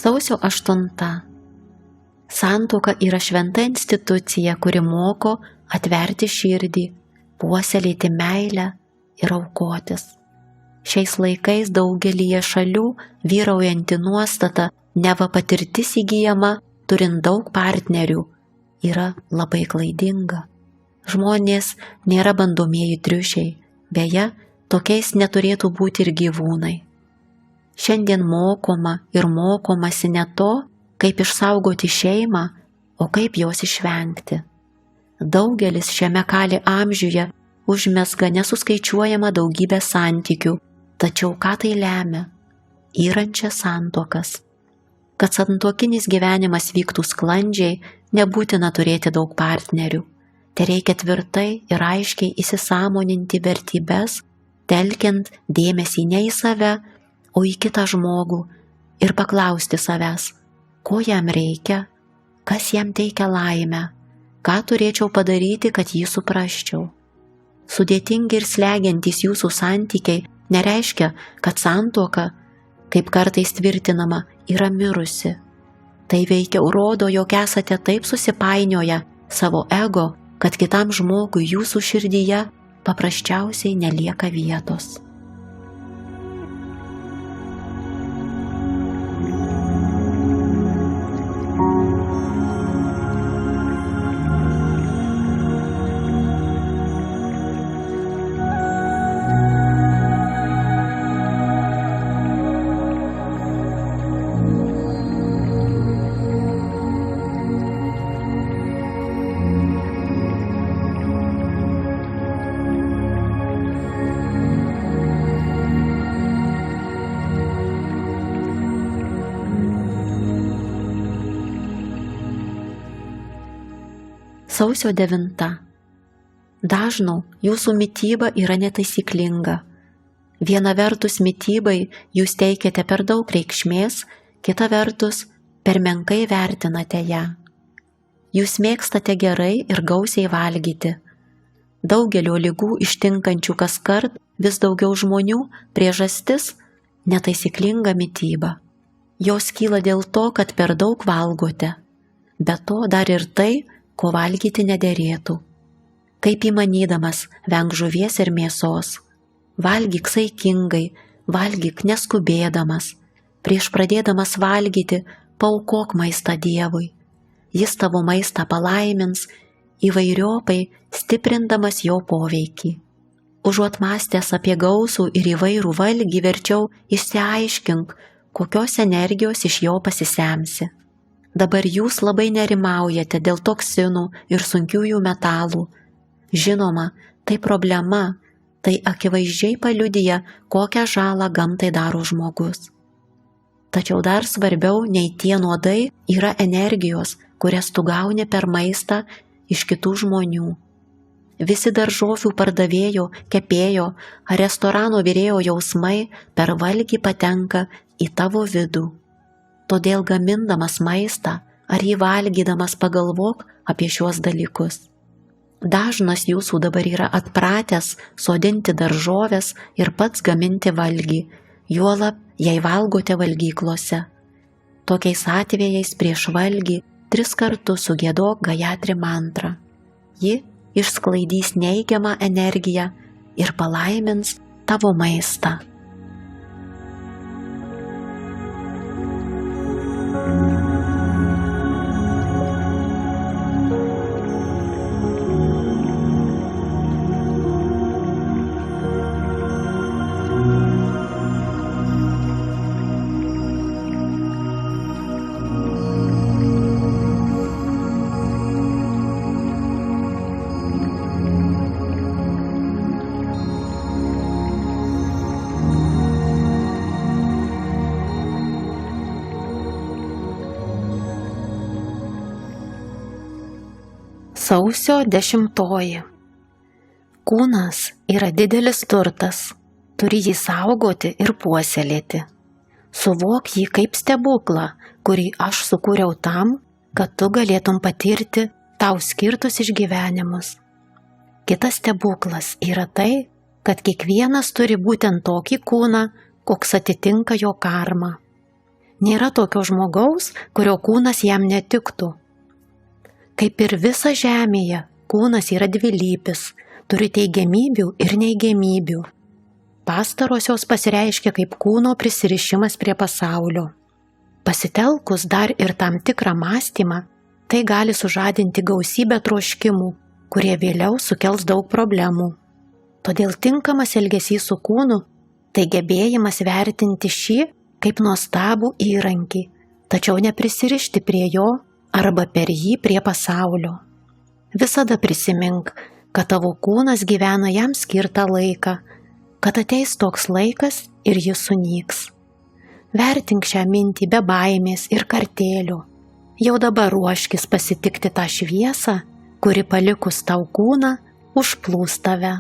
Sausio 8. Santuoka yra šventa institucija, kuri moko atverti širdį, puoselėti meilę ir aukotis. Šiais laikais daugelyje šalių vyraujanti nuostata, neva patirtis įgyjama turint daug partnerių, yra labai klaidinga. Žmonės nėra bandomieji triušiai, beje, tokiais neturėtų būti ir gyvūnai. Šiandien mokoma ir mokomasi ne to, kaip išsaugoti šeimą, o kaip jos išvengti. Daugelis šiame kali amžiuje užmezga nesuskaičiuojama daugybę santykių, tačiau ką tai lemia? Yrančias santuokas. Kad santuokinis gyvenimas vyktų sklandžiai, nebūtina turėti daug partnerių. Tereikia tvirtai ir aiškiai įsisąmoninti vertybes, telkiant dėmesį ne į save, o į kitą žmogų ir paklausti savęs, ko jam reikia, kas jam teikia laimę, ką turėčiau padaryti, kad jį suprasčiau. Sudėtingi ir slegiantys jūsų santykiai nereiškia, kad santuoka, kaip kartais tvirtinama, yra mirusi. Tai veikiau rodo, jog esate taip susipainioję savo ego, kad kitam žmogui jūsų širdyje paprasčiausiai nelieka vietos. Sausio 9. Dažnai jūsų mityba yra netaisyklinga. Viena vertus mitybai jūs teikiate per daug reikšmės, kita vertus per menkai vertinate ją. Jūs mėgstate gerai ir gausiai valgyti. Daugelio ligų ištinkančių kaskart vis daugiau žmonių priežastis – netaisyklinga mityba. Jos kyla dėl to, kad per daug valgote. Be to dar ir tai, ko valgyti nederėtų. Kaip įmanydamas, venk žuvies ir mėsos. Valgyk saikingai, valgyk neskubėdamas. Prieš pradėdamas valgyti, paaukok maistą Dievui. Jis tavo maistą palaimins, įvairiopai stiprindamas jo poveikį. Užuot mąstęs apie gausų ir įvairų valgį, verčiau išsiaiškink, kokios energijos iš jo pasisemsi. Dabar jūs labai nerimaujate dėl toksinų ir sunkiųjų metalų. Žinoma, tai problema, tai akivaizdžiai paliudija, kokią žalą gamtai daro žmogus. Tačiau dar svarbiau nei tie nuodai yra energijos, kurias tu gauni per maistą iš kitų žmonių. Visi daržovių pardavėjo, kepėjo ar restorano virėjo jausmai per valgį patenka į tavo vidų. Todėl gamindamas maistą ar jį valgydamas pagalvok apie šiuos dalykus. Dažnas jūsų dabar yra atpratęs sodinti daržoves ir pats gaminti valgį, juolab jei valgote valgyklose. Tokiais atvejais prieš valgį 3 kartus sugiedok Gayatri mantrą. Ji išsklaidys neigiamą energiją ir palaimins tavo maistą. Sausio 10. Kūnas yra didelis turtas, turi jį saugoti ir puoselėti. Suvok jį kaip stebuklą, kurį aš sukūriau tam, kad tu galėtum patirti tau skirtus išgyvenimus. Kitas stebuklas yra tai, kad kiekvienas turi būtent tokį kūną, koks atitinka jo karmą. Nėra tokio žmogaus, kurio kūnas jam netiktų. Kaip ir visa žemėje, kūnas yra dvilypis, turi teigiamybių ir neigiamybių. Pastarosios pasireiškia kaip kūno prisirišimas prie pasaulio. Pasitelkus dar ir tam tikrą mąstymą, tai gali sužadinti gausybę troškimų, kurie vėliau sukels daug problemų. Todėl tinkamas elgesys su kūnu – tai gebėjimas vertinti šį kaip nuostabų įrankį, tačiau neprisirišti prie jo arba per jį prie pasaulio. Visada prisimink, kad tavo kūnas gyvena jam skirtą laiką, kad ateis toks laikas ir jis sunyks. Vertink šią mintį be baimės ir kartėlių. Jau dabar ruoškis pasitikti tą šviesą, kuri palikus tau kūną užplūs tave.